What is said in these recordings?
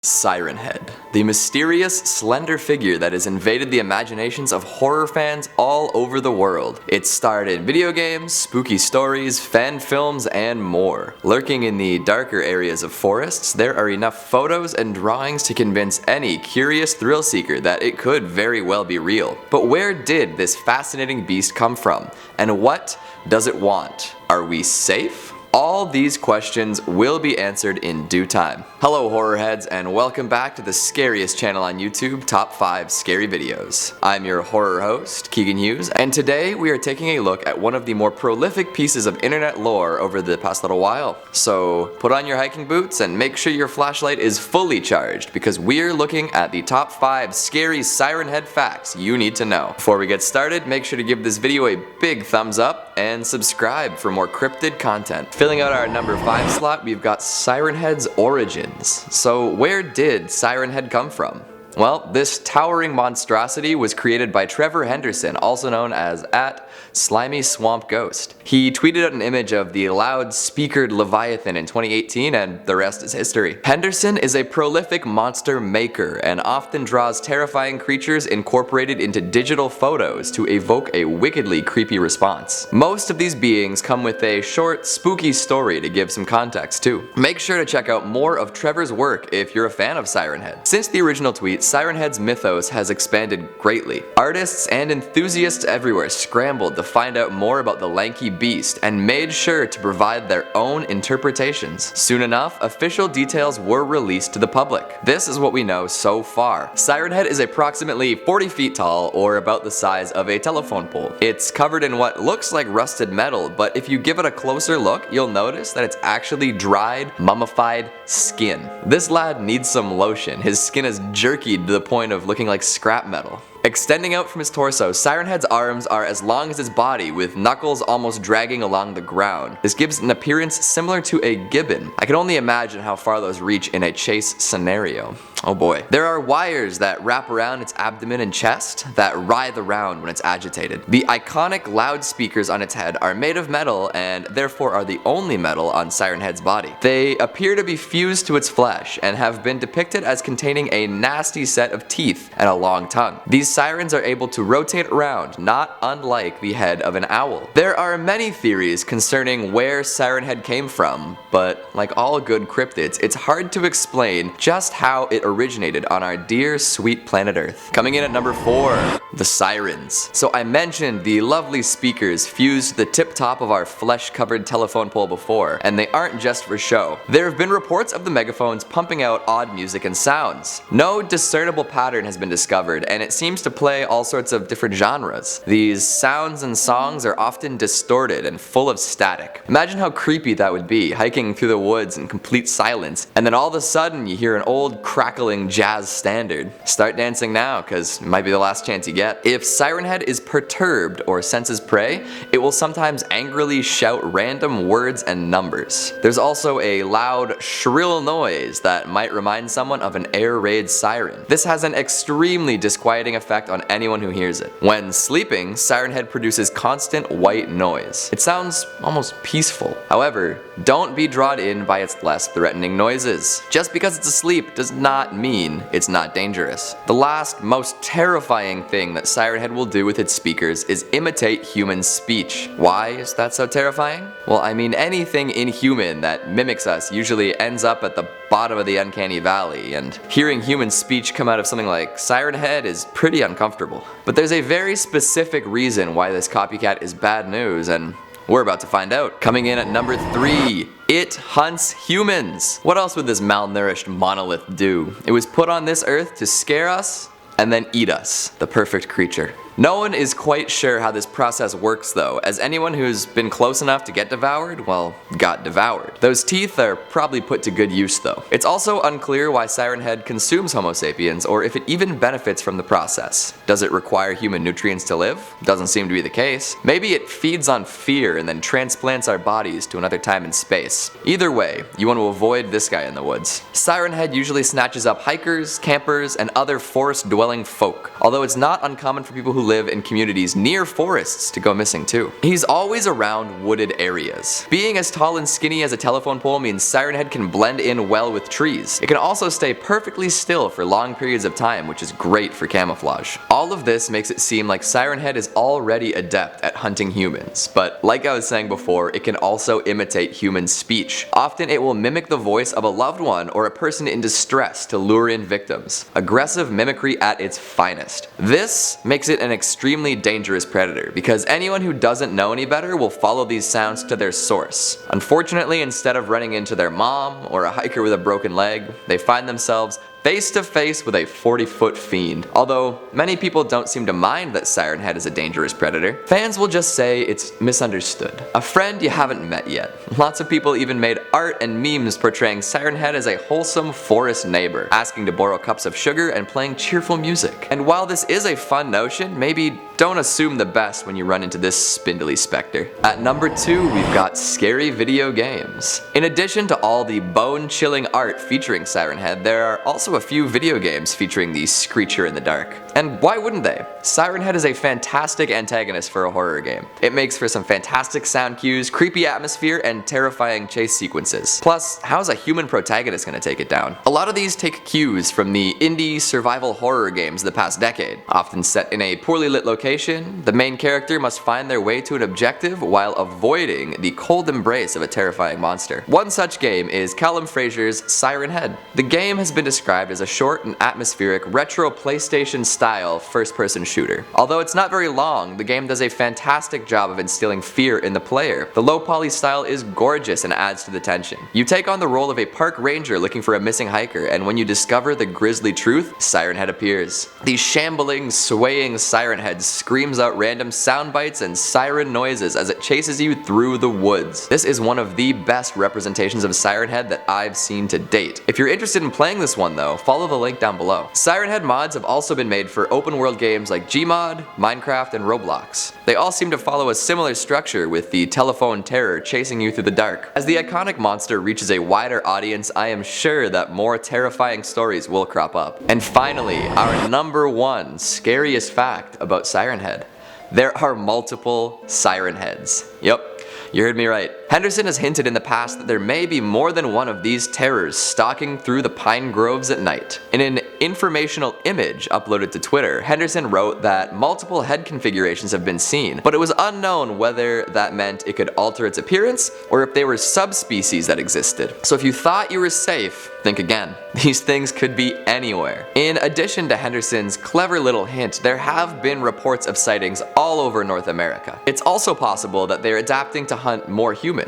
Siren Head, the mysterious, slender figure that has invaded the imaginations of horror fans all over the world. It starred in video games, spooky stories, fan films, and more. Lurking in the darker areas of forests, there are enough photos and drawings to convince any curious thrill seeker that it could very well be real. But where did this fascinating beast come from? And what does it want? Are we safe? All these questions will be answered in due time. Hello horror heads, and welcome back to the scariest channel on YouTube, Top 5 Scary Videos. I'm your horror host, Keegan Hughes, and today we are taking a look at one of the more prolific pieces of internet lore over the past little while. So put on your hiking boots and make sure your flashlight is fully charged, because we're looking at the top 5 scary Siren Head facts you need to know. Before we get started, make sure to give this video a big thumbs up and subscribe for more cryptid content. Filling out our number 5 slot, we've got Siren Head's origins. So where did Siren Head come from? Well, this towering monstrosity was created by Trevor Henderson, also known as @SlimySwampGhost. He tweeted out an image of the loud-speakered Leviathan in 2018, and the rest is history. Henderson is a prolific monster maker and often draws terrifying creatures incorporated into digital photos to evoke a wickedly creepy response. Most of these beings come with a short, spooky story to give some context too. Make sure to check out more of Trevor's work if you're a fan of Siren Head. Since the original tweet, Siren Head's mythos has expanded greatly. Artists and enthusiasts everywhere scrambled to find out more about the lanky beast and made sure to provide their own interpretations. Soon enough, official details were released to the public. This is what we know so far. Siren Head is approximately 40 feet tall, or about the size of a telephone pole. It's covered in what looks like rusted metal, but if you give it a closer look, you'll notice that it's actually dried, mummified skin. This lad needs some lotion. His skin is jerky to the point of looking like scrap metal. Extending out from his torso, Siren Head's arms are as long as his body, with knuckles almost dragging along the ground. This gives an appearance similar to a gibbon. I can only imagine how far those reach in a chase scenario. Oh boy. There are wires that wrap around its abdomen and chest that writhe around when it's agitated. The iconic loudspeakers on its head are made of metal and therefore are the only metal on Siren Head's body. They appear to be fused to its flesh and have been depicted as containing a nasty set of teeth and a long tongue. These sirens are able to rotate around, not unlike the head of an owl. There are many theories concerning where Siren Head came from, but like all good cryptids, it's hard to explain just how it originated on our dear sweet planet Earth. Coming in at number 4, the Sirens. So I mentioned the lovely speakers fused to the tip top of our flesh-covered telephone pole before, and they aren't just for show. There have been reports of the megaphones pumping out odd music and sounds. No discernible pattern has been discovered, and it seems to play all sorts of different genres. These sounds and songs are often distorted and full of static. Imagine how creepy that would be, hiking through the woods in complete silence, and then all of a sudden you hear an old crackling jazz standard. Start dancing now, cause it might be the last chance you get. If Siren Head is perturbed or senses prey, it will sometimes angrily shout random words and numbers. There's also a loud, shrill noise that might remind someone of an air raid siren. This has an extremely disquieting effect on anyone who hears it. When sleeping, Siren Head produces constant white noise. It sounds almost peaceful. However, don't be drawn in by its less threatening noises. Just because it's asleep does not mean it's not dangerous. The last, most terrifying thing that Siren Head will do with its speakers is imitate human speech. Why is that so terrifying? Well, I mean, anything inhuman that mimics us usually ends up at the bottom of the uncanny valley, and hearing human speech come out of something like Siren Head is pretty uncomfortable. But there's a very specific reason why this copycat is bad news, and we're about to find out. Coming in at number 3, it hunts humans. What else would this malnourished monolith do? It was put on this earth to scare us and then eat us. The perfect creature. No one is quite sure how this process works though, as anyone who's been close enough to get devoured, well, got devoured. Those teeth are probably put to good use though. It's also unclear why Siren Head consumes Homo sapiens, or if it even benefits from the process. Does it require human nutrients to live? Doesn't seem to be the case. Maybe it feeds on fear and then transplants our bodies to another time and space. Either way, you want to avoid this guy in the woods. Siren Head usually snatches up hikers, campers, and other forest-dwelling folk, although it's not uncommon for people who live in communities near forests to go missing too. He's always around wooded areas. Being as tall and skinny as a telephone pole means Siren Head can blend in well with trees. It can also stay perfectly still for long periods of time, which is great for camouflage. All of this makes it seem like Siren Head is already adept at hunting humans, but like I was saying before, it can also imitate human speech. Often it will mimic the voice of a loved one or a person in distress to lure in victims. Aggressive mimicry at its finest. This makes it an extremely dangerous predator because anyone who doesn't know any better will follow these sounds to their source. Unfortunately, instead of running into their mom or a hiker with a broken leg, they find themselves face to face with a 40-foot fiend. Although many people don't seem to mind that Siren Head is a dangerous predator, fans will just say it's misunderstood. A friend you haven't met yet. Lots of people even made art and memes portraying Siren Head as a wholesome forest neighbor, asking to borrow cups of sugar and playing cheerful music. And while this is a fun notion, maybe don't assume the best when you run into this spindly specter. At number 2, we've got scary video games. In addition to all the bone-chilling art featuring Siren Head, there are also a few video games featuring the Screecher in the dark. And why wouldn't they? Siren Head is a fantastic antagonist for a horror game. It makes for some fantastic sound cues, creepy atmosphere, and terrifying chase sequences. Plus, how's a human protagonist gonna take it down? A lot of these take cues from the indie survival horror games of the past decade. Often set in a poorly lit location, the main character must find their way to an objective while avoiding the cold embrace of a terrifying monster. One such game is Callum Fraser's Siren Head. The game has been described as a short and atmospheric retro PlayStation style first-person shooter. Although it's not very long, the game does a fantastic job of instilling fear in the player. The low poly style is gorgeous and adds to the tension. You take on the role of a park ranger looking for a missing hiker, and when you discover the grisly truth, Siren Head appears. The shambling, swaying Siren Head screams out random sound bites and siren noises as it chases you through the woods. This is one of the best representations of Siren Head that I've seen to date. If you're interested in playing this one though, follow the link down below. Siren Head mods have also been made for open world games like Gmod, Minecraft, and Roblox. They all seem to follow a similar structure with the telephone terror chasing you through the dark. As the iconic monster reaches a wider audience, I am sure that more terrifying stories will crop up. And finally, our number 1 scariest fact about Siren Head. There are multiple Siren Heads. Yep. You heard me right. Henderson has hinted in the past that there may be more than one of these terrors stalking through the pine groves at night. In an informational image uploaded to Twitter, Henderson wrote that multiple head configurations have been seen, but it was unknown whether that meant it could alter its appearance or if they were subspecies that existed. So if you thought you were safe, think again. These things could be anywhere. In addition to Henderson's clever little hint, there have been reports of sightings all over North America. It's also possible that they're adapting to hunt more humans.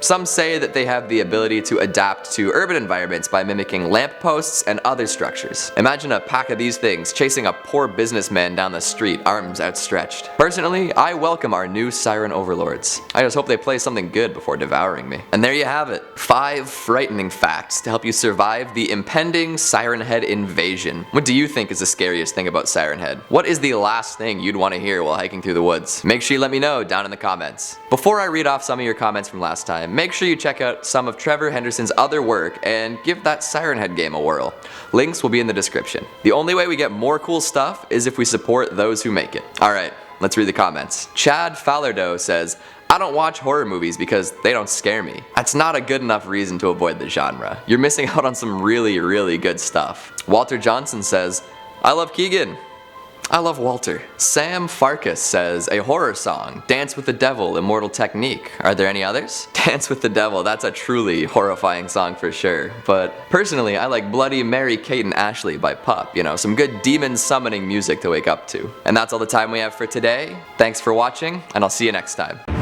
Some say that they have the ability to adapt to urban environments by mimicking lampposts and other structures. Imagine a pack of these things chasing a poor businessman down the street, arms outstretched. Personally, I welcome our new siren overlords. I just hope they play something good before devouring me. And there you have it. 5 frightening facts to help you survive the impending Siren Head invasion. What do you think is the scariest thing about Siren Head? What is the last thing you'd want to hear while hiking through the woods? Make sure you let me know down in the comments. Before I read off some of your comments from last time, make sure you check out some of Trevor Henderson's other work and give that Siren Head game a whirl. Links will be in the description. The only way we get more cool stuff is if we support those who make it. Alright, let's read the comments. Chad Fallardo says, I don't watch horror movies because they don't scare me. That's not a good enough reason to avoid the genre. You're missing out on some really good stuff. Walter Johnson says, I love Keegan. I love Walter. Sam Farkas says, a horror song, Dance with the Devil, Immortal Technique. Are there any others? Dance with the Devil, that's a truly horrifying song for sure. But personally, I like Bloody Mary, Kate and Ashley by Pup. You know, some good demon summoning music to wake up to. And that's all the time we have for today. Thanks for watching, and I'll see you next time.